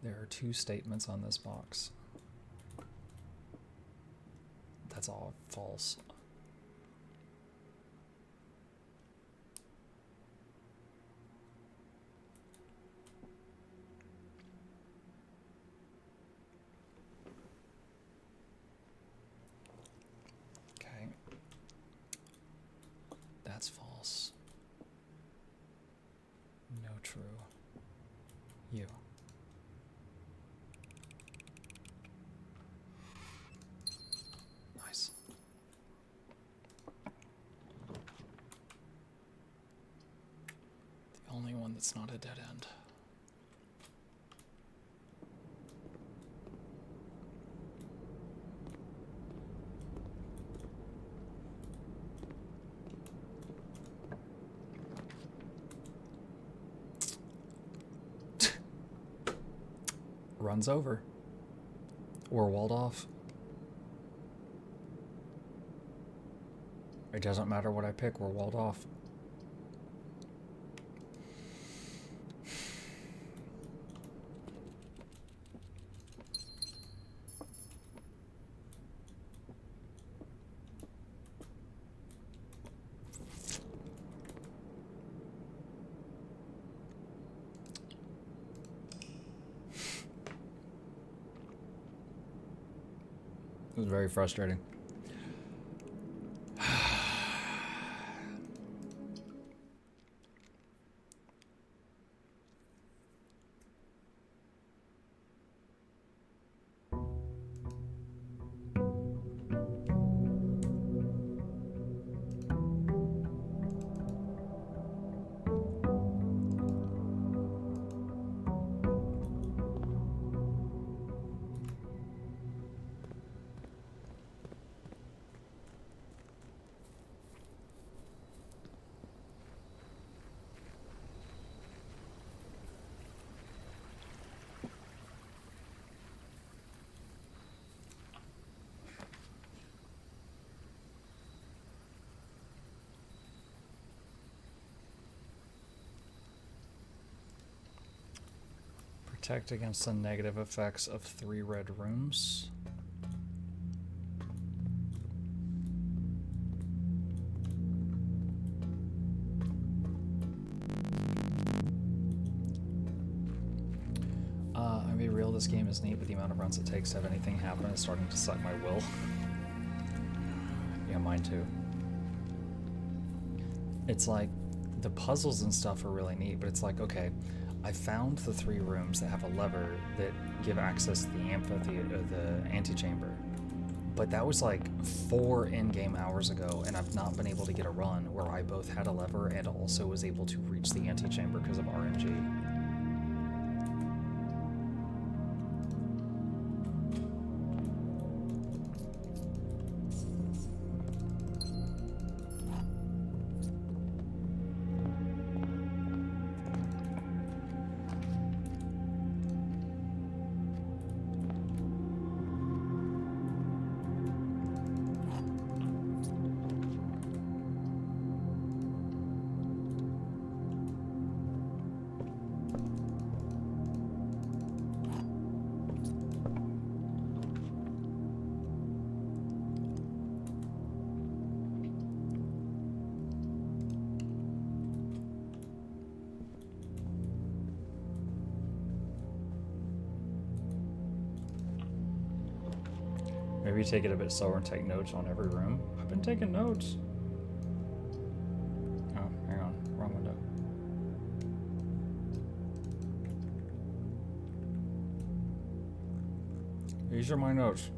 There are 2 statements on this box. That's all false. Okay. That's false. No true. You. Nice. The only one that's not a dead end. Runs over. We're walled off. It doesn't matter what I pick, we're walled off. It was very frustrating. Protect against the negative effects of 3 red rooms. I'll be real, this game is neat, but the amount of runs it takes to have anything happen is starting to suck my will. Yeah, mine too. It's like, the puzzles and stuff are really neat, but it's like, okay, I found the 3 rooms that have a lever that give access to the amphitheater, the antechamber. But that was like 4 in-game hours ago, and I've not been able to get a run where I both had a lever and also was able to reach the antechamber because of RNG. Maybe take it a bit slower and take notes on every room. I've been taking notes. Oh, hang on. Wrong window. These are my notes.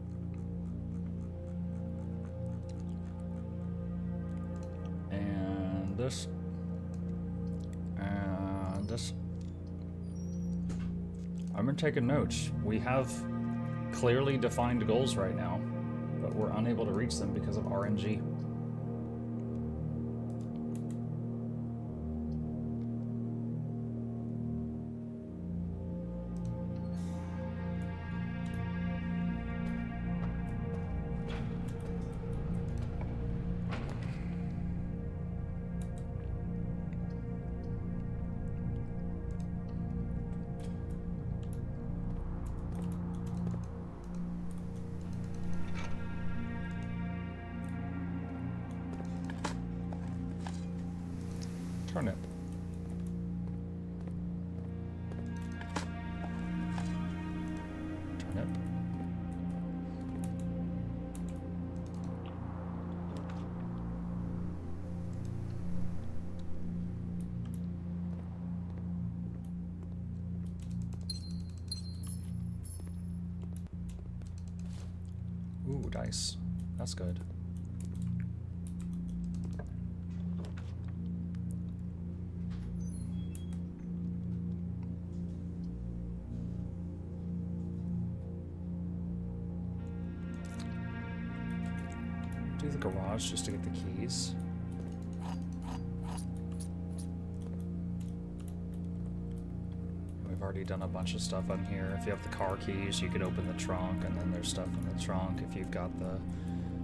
And this. And this. I've been taking notes. We have clearly defined goals right now, but we're unable to reach them because of RNG. Nope. Ooh, dice. That's good. Do the garage just to get the keys. We've already done a bunch of stuff on here. If you have the car keys, you could open the trunk, and then there's stuff in the trunk. If you've got the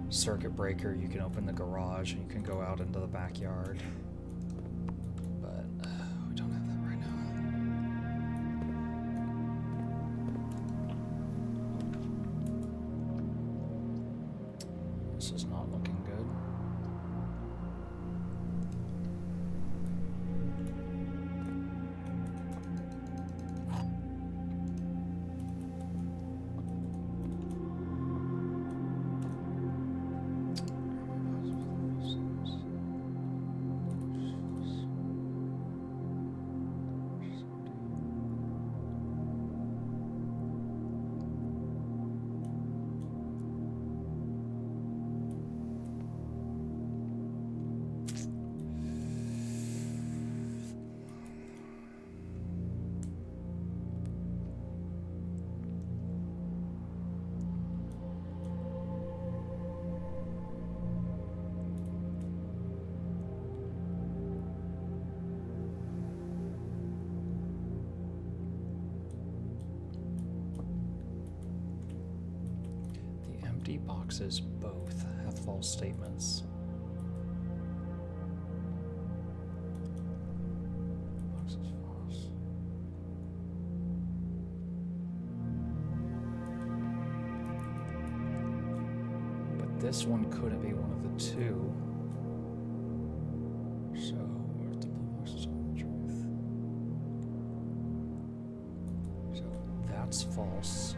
circuit breaker, you can open the garage, and you can go out into the backyard. But we don't have that right now. This is not looking good. Empty boxes both have false statements. Box is false. But this one couldn't be one of the two. So, where's the blue boxes on the truth? So, that's false.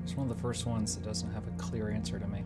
It's one of the first ones that doesn't have a clear answer to me.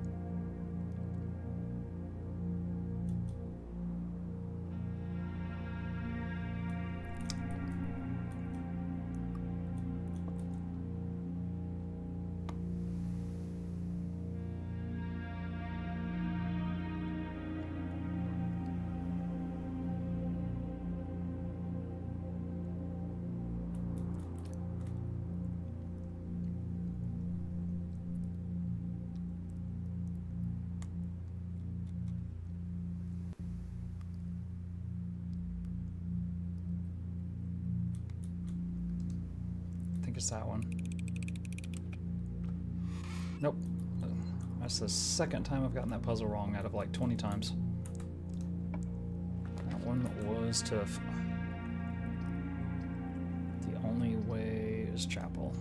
I think it's that one. Nope. That's the second time I've gotten that puzzle wrong out of like 20 times. That one was tough. The only way is chapel.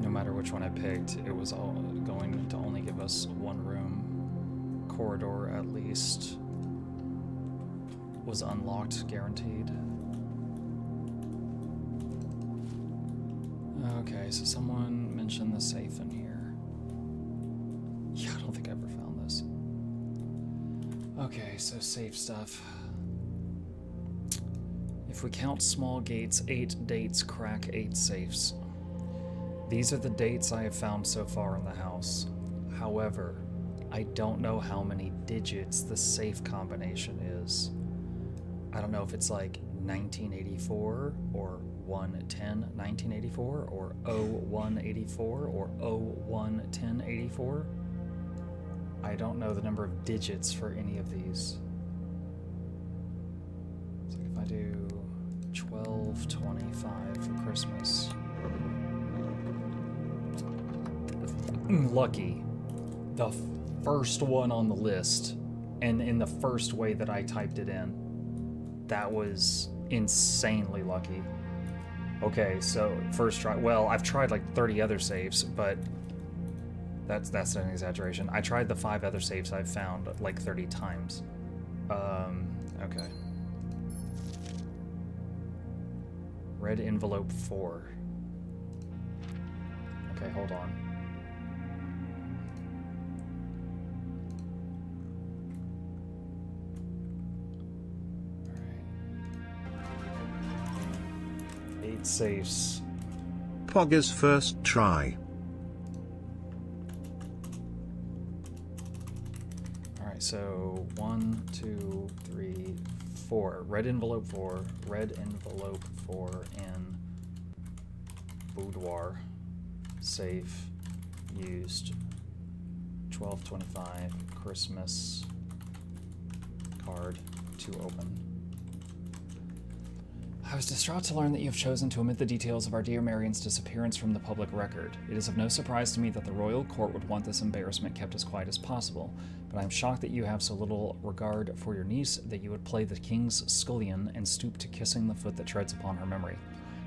No matter which one I picked, it was all going to only give us one room. Corridor, at least, was unlocked, guaranteed. Okay, so someone mentioned the safe in here. Yeah, I don't think I ever found this. Okay, so safe stuff. If we count small gates, 8 dates crack 8 safes. These are the dates I have found so far in the house. However, I don't know how many digits the safe combination is. I don't know if it's like 1984 or 110-1984 or 0184 or 011084. I don't know the number of digits for any of these. So if I do 1225 for Christmas. Lucky. The first one on the list, and in the first way that I typed it in. That was insanely lucky. Okay, so first try. Well, I've tried like 30 other saves, but that's an exaggeration. I tried the 5 other saves I've found like 30 times. Okay. Red envelope 4. Okay, hold on. All right. 8 safes. Pogger's first try. Alright, so 1, 2, 3, 4. Red envelope 4. Red envelope 4 in boudoir. Safe. Used. 1225. Christmas. Card. To open. I was distraught to learn that you have chosen to omit the details of our dear Marion's disappearance from the public record. It is of no surprise to me that the royal court would want this embarrassment kept as quiet as possible, but I am shocked that you have so little regard for your niece that you would play the king's scullion and stoop to kissing the foot that treads upon her memory.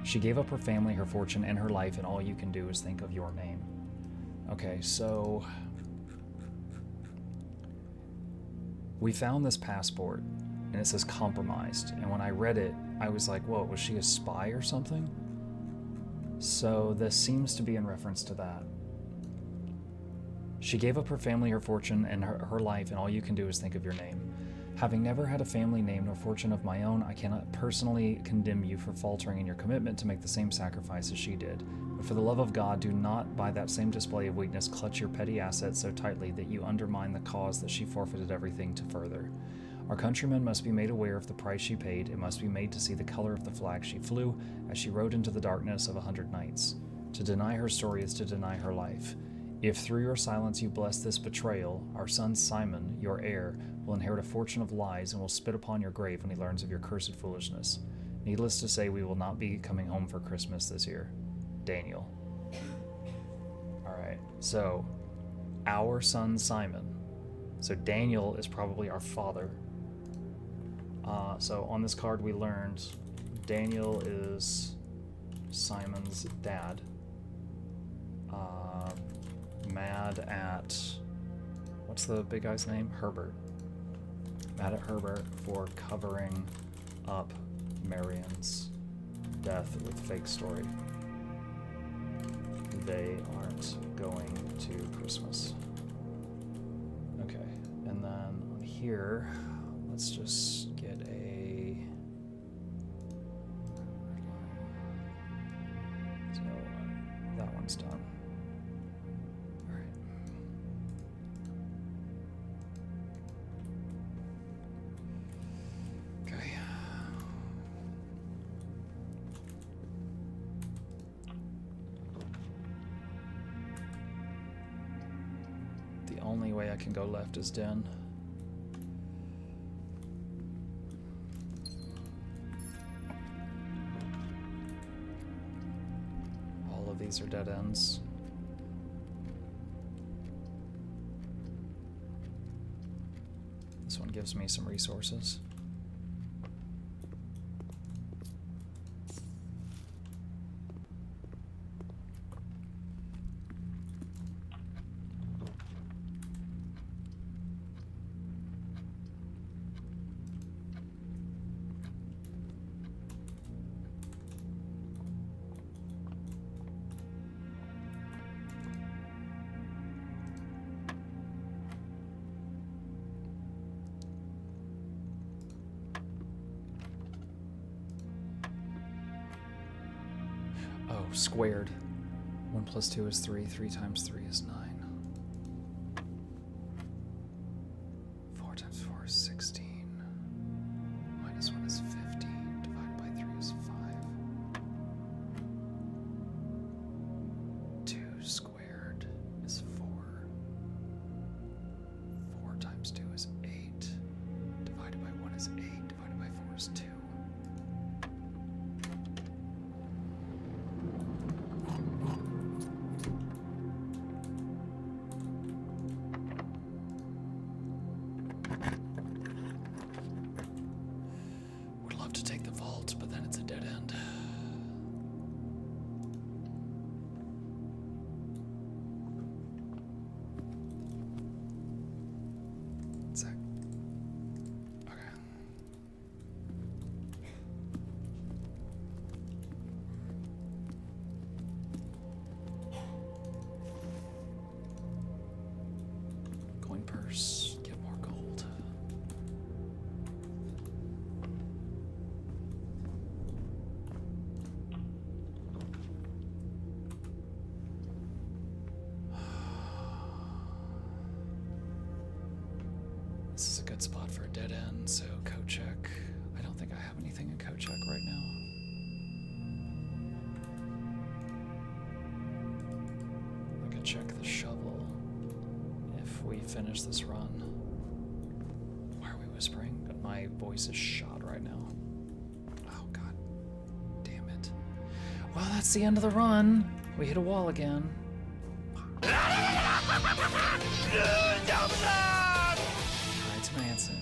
She gave up her family, her fortune, and her life, and all you can do is think of your name. Okay, so we found this passport, and it says compromised, and when I read it, I was like, whoa, was she a spy or something? So this seems to be in reference to that. She gave up her family, her fortune, and her life, and all you can do is think of your name. Having never had a family name nor fortune of my own, I cannot personally condemn you for faltering in your commitment to make the same sacrifice as she did. But for the love of God, do not, by that same display of weakness, clutch your petty assets so tightly that you undermine the cause that she forfeited everything to further. Our countrymen must be made aware of the price she paid. It must be made to see the color of the flag she flew as she rode into the darkness of 100 nights. To deny her story is to deny her life. If through your silence you bless this betrayal, our son Simon, your heir, will inherit a fortune of lies and will spit upon your grave when he learns of your cursed foolishness. Needless to say, we will not be coming home for Christmas this year. Daniel. Alright, so our son Simon. So Daniel is probably our father. So on this card we learned Daniel is Simon's dad. Mad at, what's the big guy's name? Herbert. Mad at Herbert for covering up Marion's death with fake story. They aren't going to Christmas. Okay, and then on here, let's just get a... So that one's done. Alright. Okay. The only way I can go left is Den. All of these are dead ends. This one gives me some resources. Oh, squared. 1 plus 2 is 3. 3 times 3 is 9. 4 times 4 is 16. Minus 1 is 15. Divided ores, get more gold. This is a good spot for a dead end, so code check. I don't think I have anything in code check right now. I could check the shovel if we finish this run. Why are we whispering? My voice is shot right now. Oh, god damn it. Well, that's the end of the run. We hit a wall again. It's Manson.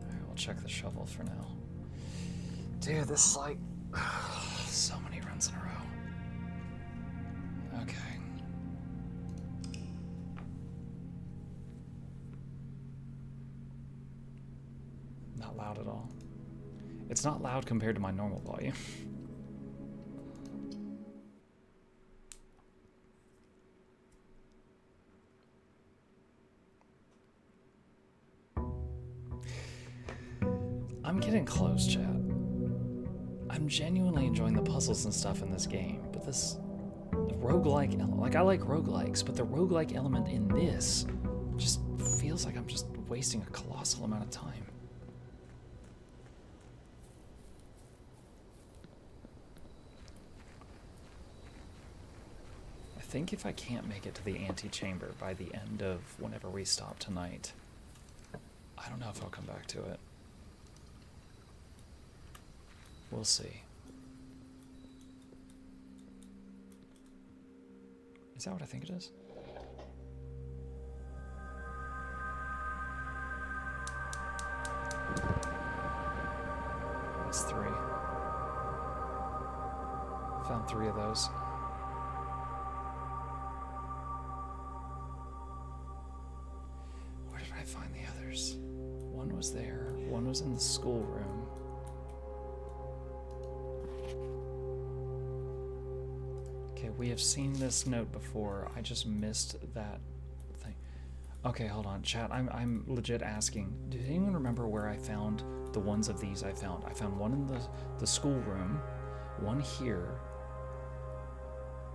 Alright, we'll check the shovel for now. Dude, this is like so many runs in a row. Okay. Not loud at all. It's not loud compared to my normal volume. I'm getting close, chat. I'm genuinely enjoying the puzzles and stuff in this game, but this roguelike element, like I like roguelikes, but the roguelike element in this just feels like I'm just wasting a colossal amount of time. I think if I can't make it to the antechamber by the end of whenever we stop tonight, I don't know if I'll come back to it. We'll see. Is that what I think it is? That's 3. Found 3 of those. Where did I find the others? One was there. One was in the schoolroom. Okay, we have seen this note before. I just missed that thing. Okay, hold on, chat. I'm legit asking. Did anyone remember where I found the ones of these I found? I found one in the schoolroom, one here,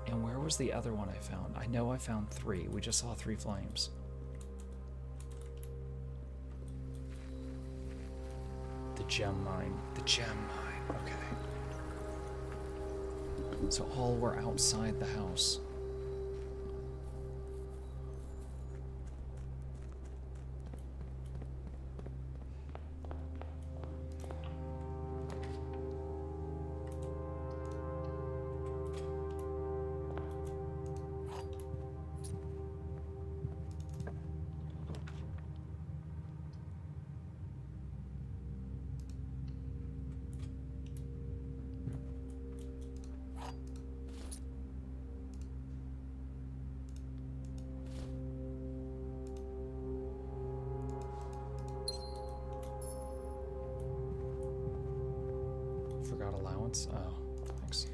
and where was the other one I found? I know I found 3. We just saw 3 flames. The gem mine. The gem mine. Okay. So all were outside the house. Forgot allowance? Oh, thanks.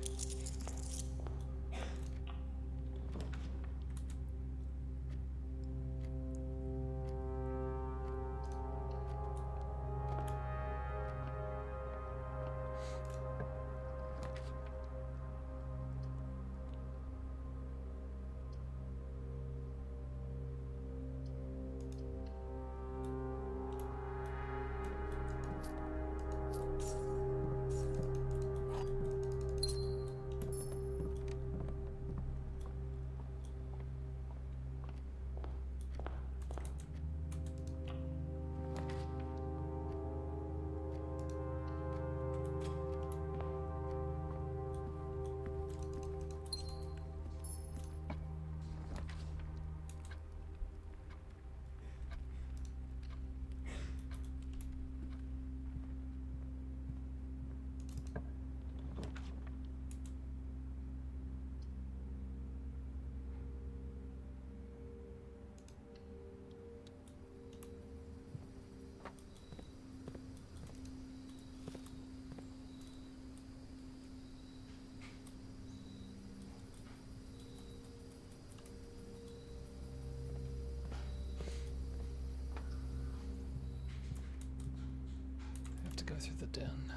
through the den.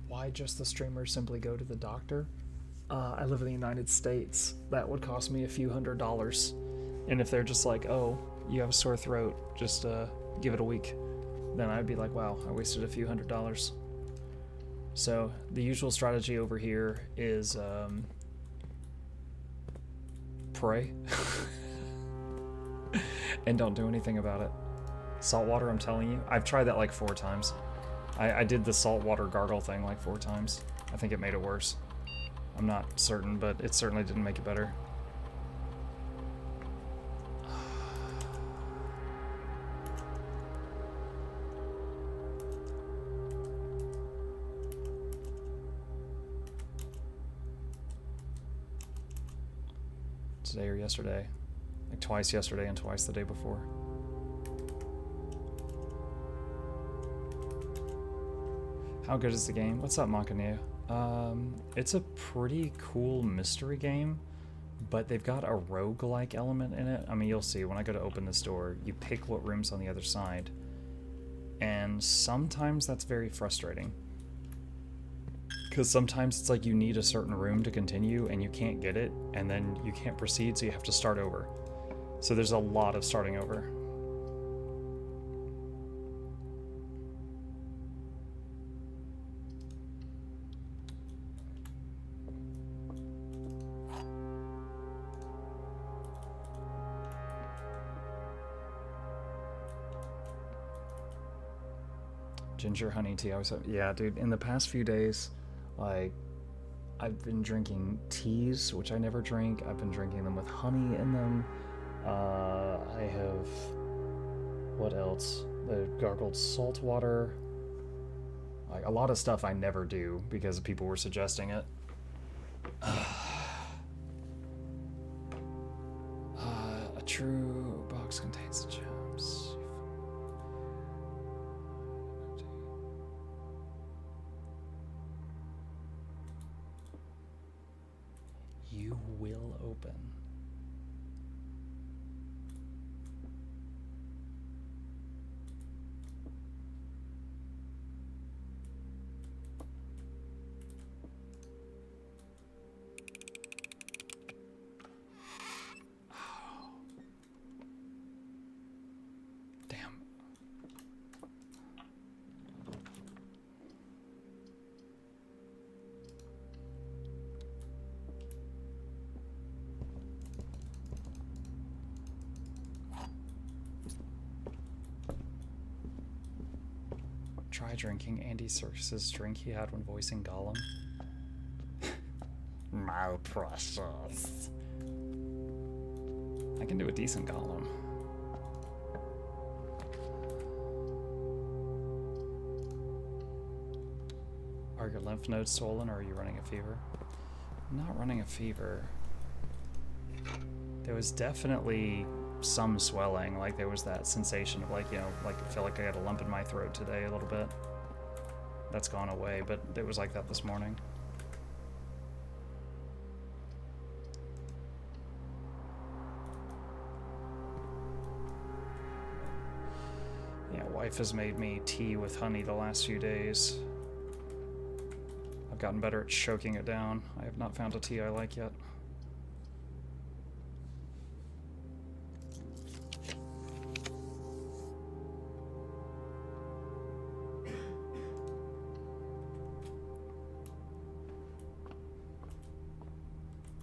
Why just the streamers simply go to the doctor? I live in the United States. That would cost me a few $100s. And if they're just like, oh, you have a sore throat, just give it a week, then I'd be like, wow, I wasted a few $100s. So the usual strategy over here is pray and don't do anything about it. Salt water, I'm telling you. I've tried that like 4 times. I did the salt water gargle thing like 4 times. I think it made it worse. I'm not certain, but it certainly didn't make it better. Today or yesterday. Like twice yesterday and twice the day before. How good is the game? What's up, Mankanu? It's a pretty cool mystery game, but they've got a roguelike element in it. I mean, you'll see when I go to open this door, you pick what room's on the other side. And sometimes that's very frustrating. Because sometimes it's like you need a certain room to continue and you can't get it, and then you can't proceed, so you have to start over. So there's a lot of starting over. Ginger honey tea. Yeah, dude, in the past few days, like, I've been drinking teas, which I never drink. I've been drinking them with honey in them. I have, what else? The gargled salt water. Like, a lot of stuff I never do because people were suggesting it. A true box contains the gems. You will open. Oh. Damn. Try drinking Andy Serkis's drink he had when voicing Gollum. My precious. I can do a decent Gollum. Are your lymph nodes swollen, or are you running a fever? I'm not running a fever. There was definitely some swelling, like there was that sensation of like, you know, like I feel like I had a lump in my throat today a little bit. That's gone away, but it was like that this morning. Yeah, wife has made me tea with honey the last few days. I've gotten better at choking it down. I have not found a tea I like yet.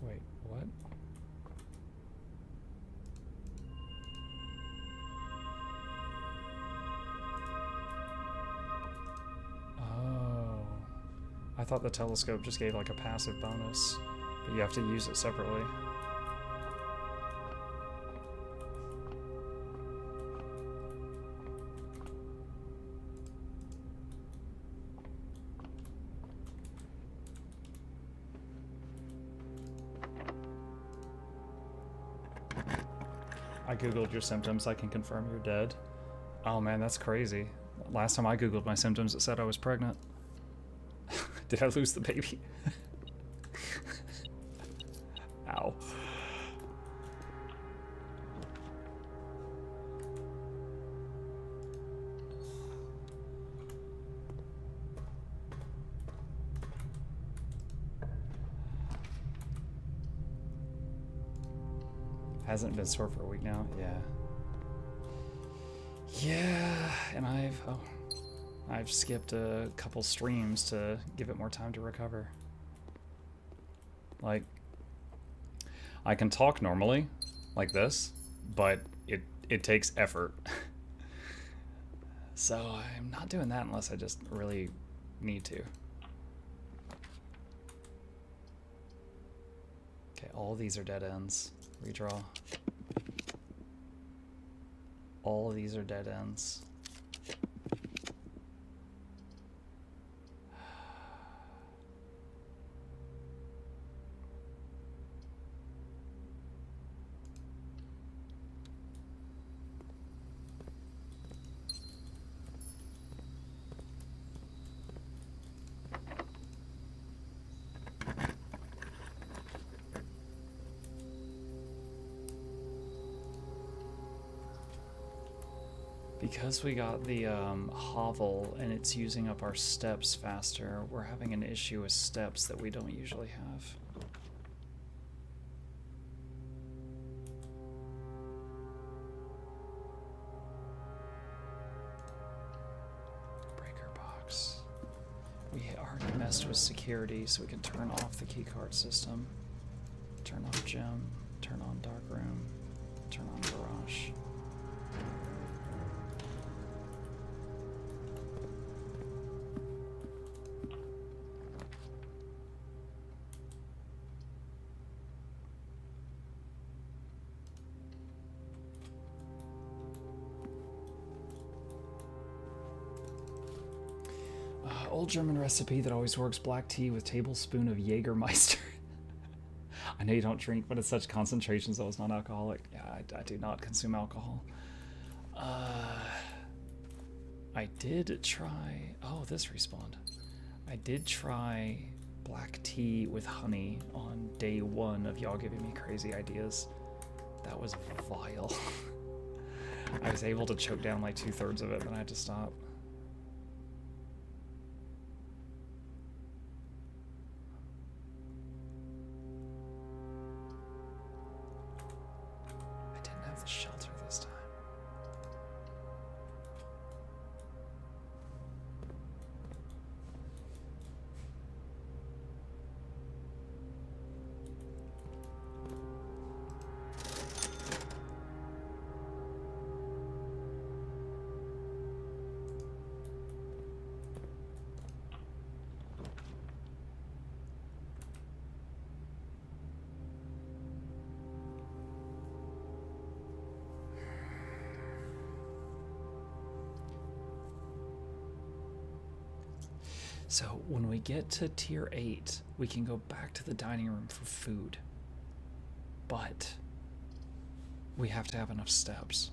Wait, what? Oh. I thought the telescope just gave like a passive bonus, but you have to use it separately. I googled your symptoms, I can confirm you're dead. Oh man, that's crazy. Last time I googled my symptoms, it said I was pregnant. Did I lose the baby? Ow. Hasn't been stored for a week now. Yeah. Yeah, and I've skipped a couple streams to give it more time to recover. Like, I can talk normally, like this, but it takes effort. So I'm not doing that unless I just really need to. Okay, all these are dead ends. Redraw. All of these are dead ends. Because we got the hovel and it's using up our steps faster, we're having an issue with steps that we don't usually have. Breaker box. We already messed with security, so we can turn off the keycard system. Turn off gym, turn on dark room, turn on garage. Old German recipe that always works: black tea with tablespoon of Jägermeister. I know you don't drink, but it's such concentrations that it's not alcoholic. Yeah, I do not consume alcohol. I did try... Oh, this respawned. I did try black tea with honey on day 1 of y'all giving me crazy ideas. That was vile. I was able to choke down like 2/3 of it, then I had to stop. The shelter this time. So when we get to tier 8, we can go back to the dining room for food. But we have to have enough steps.